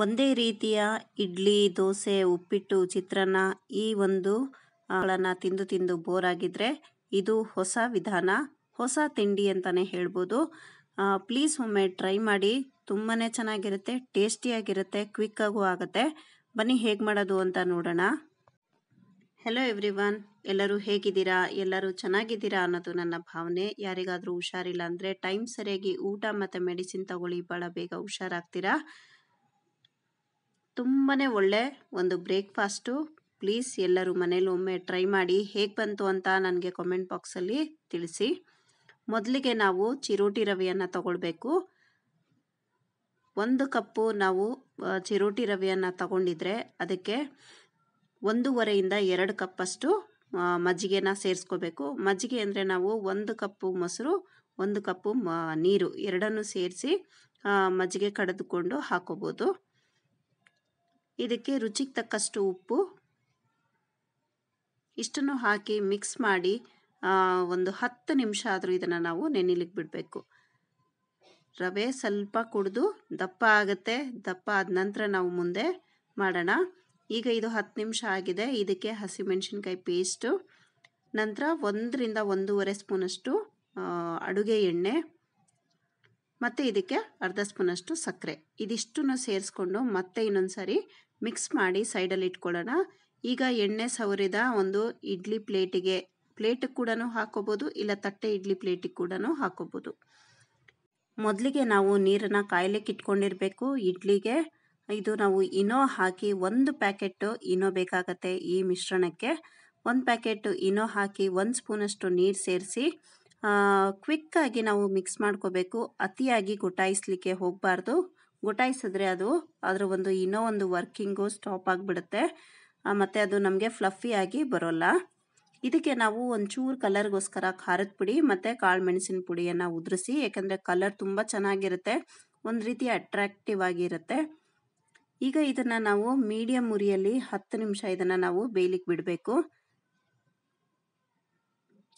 ಒಂದೇ ರೀತಿಯ ಇಡ್ಲಿ, ದೋಸೆ, ಉಪ್ಪಿಟ್ಟು, ಚಿತ್ರಾನ್ನ ಈ ಒಂದು ಗಳನ್ನ ತಿಂದು ತಿಂದು ಬೋರ್ ಆಗಿದ್ರೆ ಇದು ಹೊಸ ವಿಧಾನ, ಹೊಸ ತಿಂಡಿ ಅಂತಾನೆ ಹೇಳ್ಬೋದು. ಪ್ಲೀಸ್ ಒಮ್ಮೆ ಟ್ರೈ ಮಾಡಿ. ತುಂಬಾನೇ ಚೆನ್ನಾಗಿರುತ್ತೆ, ಟೇಸ್ಟಿಯಾಗಿರುತ್ತೆ, ಕ್ವಿಕ್ ಆಗೂ ಆಗುತ್ತೆ. ಬನ್ನಿ ಹೇಗೆ ಮಾಡೋದು ಅಂತ ನೋಡೋಣ. ಹೆಲೋ ಎವ್ರಿವನ್, ಎಲ್ಲರೂ ಹೇಗಿದ್ದೀರಾ? ಎಲ್ಲರೂ ಚೆನ್ನಾಗಿದ್ದೀರಾ ಅನ್ನೋದು ನನ್ನ ಭಾವನೆ. ಯಾರಿಗಾದ್ರೂ ಹುಷಾರಿಲ್ಲ ಅಂದ್ರೆ ಟೈಮ್ ಸರಿಯಾಗಿ ಊಟ ಮತ್ತೆ ಮೆಡಿಸಿನ್ ತಗೊಳ್ಳಿ, ಬಹಳ ಬೇಗ ಹುಷಾರಾಗ್ತೀರಾ. ತುಂಬಾನೇ ಒಳ್ಳೆ ಒಂದು ಬ್ರೇಕ್ಫಾಸ್ಟು. ಪ್ಲೀಸ್ ಎಲ್ಲರೂ ಮನೇಲಿ ಒಮ್ಮೆ ಟ್ರೈ ಮಾಡಿ. ಹೇಗೆ ಬಂತು ಅಂತ ನನಗೆ ಕಾಮೆಂಟ್ ಬಾಕ್ಸಲ್ಲಿ ತಿಳಿಸಿ. ಮೊದಲಿಗೆ ನಾವು ಚಿರೋಟಿ ರವೆಯನ್ನು ತಗೊಳ್ಬೇಕು. 1 ಕಪ್ಪು ನಾವು ಚಿರೋಟಿ ರವೆಯನ್ನು ತಗೊಂಡಿದ್ರೆ ಅದಕ್ಕೆ 1.5 ಇಂದ 2 ಕಪ್ಪಷ್ಟು ಮಜ್ಜಿಗೆನ ಸೇರಿಸ್ಕೋಬೇಕು. ಮಜ್ಜಿಗೆ ಅಂದರೆ ನಾವು 1 ಕಪ್ಪು ಮೊಸರು, 1 ಕಪ್ಪು ನೀರು ಎರಡನ್ನೂ ಸೇರಿಸಿ ಮಜ್ಜಿಗೆ ಕಡಿದುಕೊಂಡು ಹಾಕೋಬೋದು. ಇದಕ್ಕೆ ರುಚಿಗೆ ತಕ್ಕಷ್ಟು ಉಪ್ಪು, ಇಷ್ಟನ್ನು ಹಾಕಿ ಮಿಕ್ಸ್ ಮಾಡಿ ಒಂದು 10 ನಿಮಿಷ ಆದರೂ ಇದನ್ನು ನಾವು ನೆನೆಲಿಕ್ಕೆ ಬಿಡಬೇಕು. ರವೆ ಸ್ವಲ್ಪ ಕುಡಿದು ದಪ್ಪ ಆಗುತ್ತೆ. ದಪ್ಪ ಆದ ನಂತರ ನಾವು ಮುಂದೆ ಮಾಡೋಣ. ಈಗ ಇದು 10 ನಿಮಿಷ ಆಗಿದೆ. ಇದಕ್ಕೆ ಹಸಿಮೆಣಸಿನ್ಕಾಯಿ ಪೇಸ್ಟು, ನಂತರ 1 ರಿಂದ 1.5 ಸ್ಪೂನಷ್ಟು ಅಡುಗೆ ಎಣ್ಣೆ ಮತ್ತು ಇದಕ್ಕೆ ಅರ್ಧ ಸ್ಪೂನಷ್ಟು ಸಕ್ಕರೆ, ಇದಿಷ್ಟನ್ನು ಸೇರಿಸ್ಕೊಂಡು ಮತ್ತೆ ಇನ್ನೊಂದು ಮಿಕ್ಸ್ ಮಾಡಿ ಸೈಡಲ್ಲಿ ಇಟ್ಕೊಳ್ಳೋಣ. ಈಗ ಎಣ್ಣೆ ಸವರಿದ ಒಂದು ಇಡ್ಲಿ ಪ್ಲೇಟಿಗೆ ಕೂಡ ಹಾಕೋಬೋದು, ಇಲ್ಲ ತಟ್ಟೆ ಇಡ್ಲಿ ಪ್ಲೇಟಿಗೆ ಕೂಡ ಹಾಕೋಬೋದು. ಮೊದಲಿಗೆ ನಾವು ನೀರನ್ನು ಕಾಯ್ಲಿಕ್ಕೆ ಇಟ್ಕೊಂಡಿರಬೇಕು ಇಡ್ಲಿಗೆ. ಇದು ನಾವು ಇನೋ ಹಾಕಿ 1 ಪ್ಯಾಕೆಟ್ ಇನೋ ಬೇಕಾಗತ್ತೆ ಈ ಮಿಶ್ರಣಕ್ಕೆ. 1 ಪ್ಯಾಕೆಟ್ ಇನೋ ಹಾಕಿ 1 ಸ್ಪೂನಷ್ಟು ನೀರು ಸೇರಿಸಿ ಕ್ವಿಕ್ಕಾಗಿ ನಾವು ಮಿಕ್ಸ್ ಮಾಡ್ಕೋಬೇಕು. ಅತಿಯಾಗಿ ಗೊಟಾಯಿಸ್ಲಿಕ್ಕೆ ಹೋಗಬಾರ್ದು. ಗೊಟಾಯಿಸಿದ್ರೆ ಅದರ ಒಂದು ಇನೋ ಒಂದು ವರ್ಕಿಂಗು ಸ್ಟಾಪ್ ಆಗಿಬಿಡುತ್ತೆ, ಮತ್ತು ಅದು ನಮಗೆ ಫ್ಲಫಿ ಆಗಿ ಬರೋಲ್ಲ. ಇದಕ್ಕೆ ನಾವು ಒಂಚೂರು ಕಲರ್ಗೋಸ್ಕರ ಖಾರದ ಪುಡಿ ಮತ್ತು ಕಾಳು ಮೆಣಸಿನ ಪುಡಿಯನ್ನು ಉದುರಿಸಿ, ಯಾಕಂದರೆ ಕಲರ್ ತುಂಬ ಚೆನ್ನಾಗಿರುತ್ತೆ, ಒಂದು ರೀತಿ ಅಟ್ರಾಕ್ಟಿವ್ ಆಗಿರುತ್ತೆ. ಈಗ ಇದನ್ನು ನಾವು ಮೀಡಿಯಮ್ ಉರಿಯಲ್ಲಿ 10 ನಿಮಿಷ ಇದನ್ನು ನಾವು ಬೇಯಲಿಕ್ಕೆ ಬಿಡಬೇಕು.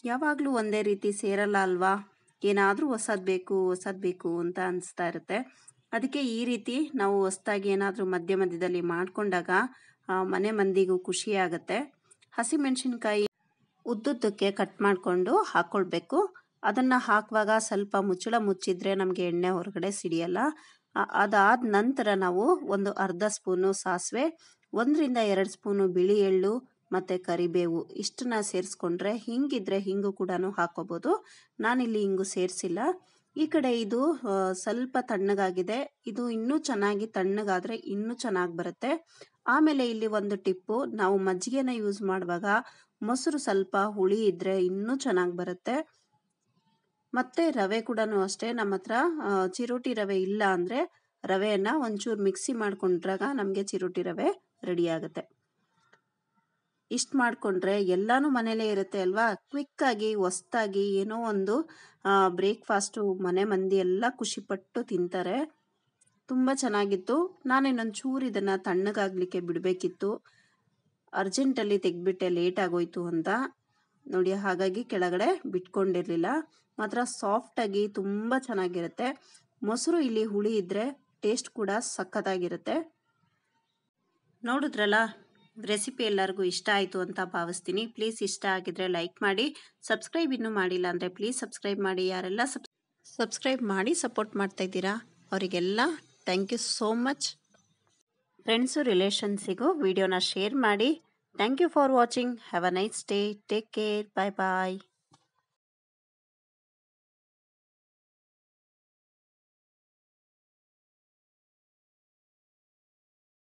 ಯಾವಾಗಲೂ ಒಂದೇ ರೀತಿ ಸೇರಲ್ಲ ಅಲ್ವಾ, ಏನಾದರೂ ಹೊಸದು ಬೇಕು ಅಂತ ಅನಿಸ್ತಾ ಇರುತ್ತೆ. ಅದಕ್ಕೆ ಈ ರೀತಿ ನಾವು ಹೊಸದಾಗಿ ಏನಾದರೂ ಮಧ್ಯದಲ್ಲಿ ಮಾಡಿಕೊಂಡಾಗ ಮನೆ ಮಂದಿಗೂ ಖುಷಿಯಾಗುತ್ತೆ. ಹಸಿಮೆಣಸಿನ್ಕಾಯಿ ಉದ್ದುದ್ದಕ್ಕೆ ಕಟ್ ಮಾಡಿಕೊಂಡು ಹಾಕ್ಕೊಳ್ಬೇಕು. ಅದನ್ನು ಹಾಕುವಾಗ ಸ್ವಲ್ಪ ಮುಚ್ಚಳ ಮುಚ್ಚಿದ್ರೆ ನಮಗೆ ಎಣ್ಣೆ ಹೊರಗಡೆ ಸಿಡಿಯಲ್ಲ. ಅದಾದ ನಂತರ ನಾವು ಒಂದು ಅರ್ಧ ಸ್ಪೂನು ಸಾಸಿವೆ, 1 ರಿಂದ 2 ಸ್ಪೂನು ಬಿಳಿ ಎಳ್ಳು ಮತ್ತು ಕರಿಬೇವು ಇಷ್ಟನ್ನ ಸೇರಿಸ್ಕೊಂಡ್ರೆ, ಹಿಂಗಿದ್ರೆ ಹಿಂಗು ಕೂಡ ಹಾಕೋಬೋದು. ನಾನಿಲ್ಲಿ ಹಿಂಗು ಸೇರಿಸಿಲ್ಲ. ಈ ಕಡೆ ಇದು ಸ್ವಲ್ಪ ತಣ್ಣಗಾಗಿದೆ. ಇದು ಇನ್ನೂ ಚೆನ್ನಾಗಿ ತಣ್ಣಗಾದರೆ ಇನ್ನೂ ಚೆನ್ನಾಗಿ ಬರುತ್ತೆ. ಆಮೇಲೆ ಇಲ್ಲಿ ಒಂದು ಟಿಪ್ಪು, ನಾವು ಮಜ್ಜಿಗೆನ ಯೂಸ್ ಮಾಡುವಾಗ ಮೊಸರು ಸ್ವಲ್ಪ ಹುಳಿ ಇದ್ದರೆ ಇನ್ನೂ ಚೆನ್ನಾಗಿ ಬರುತ್ತೆ. ಮತ್ತು ರವೆ ಕೂಡ ಅಷ್ಟೇ, ನಮ್ಮ ಹತ್ರ ಚಿರೋಟಿ ರವೆ ಇಲ್ಲ ಅಂದರೆ ರವೆಯನ್ನು ಒಂಚೂರು ಮಿಕ್ಸಿ ಮಾಡ್ಕೊಂಡ್ರಾಗ ನಮಗೆ ಚಿರೋಟಿ ರವೆ ರೆಡಿ ಆಗುತ್ತೆ. ಇಷ್ಟು ಮಾಡಿಕೊಂಡ್ರೆ ಎಲ್ಲನೂ ಮನೇಲೇ ಇರುತ್ತೆ ಅಲ್ವಾ, ಕ್ವಿಕ್ಕಾಗಿ ಹೊಸ್ದಾಗಿ ಏನೋ ಒಂದು ಬ್ರೇಕ್ಫಾಸ್ಟು ಮನೆ ಮಂದಿ ಎಲ್ಲ ಖುಷಿಪಟ್ಟು ತಿಂತಾರೆ. ತುಂಬ ಚೆನ್ನಾಗಿತ್ತು. ನಾನು ಇನ್ನೊಂದು ಚೂರು ಇದನ್ನು ತಣ್ಣಗಾಗಲಿಕ್ಕೆ ಬಿಡಬೇಕಿತ್ತು, ಅರ್ಜೆಂಟಲ್ಲಿ ತೆಗೆದ್ಬಿಟ್ಟೆ, ಲೇಟ್ ಆಗೋಯ್ತು ಅಂತ ನೋಡಿ, ಹಾಗಾಗಿ ಕೆಳಗಡೆ ಬಿಟ್ಕೊಂಡಿರಲಿಲ್ಲ. ಮಾತ್ರ ಸಾಫ್ಟಾಗಿ ತುಂಬ ಚೆನ್ನಾಗಿರುತ್ತೆ. ಮೊಸರು ಇಲ್ಲಿ ಹುಳಿ ಇದ್ದರೆ ಟೇಸ್ಟ್ ಕೂಡ ಸಖತ್ತಾಗಿರುತ್ತೆ. ನೋಡಿದ್ರಲ್ಲ, ರೆಸಿಪಿ ಎಲ್ಲರಿಗೂ ಇಷ್ಟ ಆಯಿತು ಅಂತ ಭಾವಿಸ್ತೀನಿ. ಪ್ಲೀಸ್ ಇಷ್ಟ ಆಗಿದ್ರೆ ಲೈಕ್ ಮಾಡಿ, ಸಬ್ಸ್ಕ್ರೈಬ್ ಇನ್ನೂ ಮಾಡಿಲ್ಲ ಅಂದರೆ ಪ್ಲೀಸ್ ಸಬ್ಸ್ಕ್ರೈಬ್ ಮಾಡಿ. ಯಾರೆಲ್ಲ ಸಬ್ಸ್ಕ್ರೈಬ್ ಮಾಡಿ ಸಪೋರ್ಟ್ ಮಾಡ್ತಾ ಇದ್ದೀರಾ ಅವರಿಗೆಲ್ಲ thank you so much. Friends ರಿಲೇಷನ್ಸಿಗೂ ವಿಡಿಯೋನ ಶೇರ್ ಮಾಡಿ. Thank you for watching. Have a nice day. Take care. Bye bye.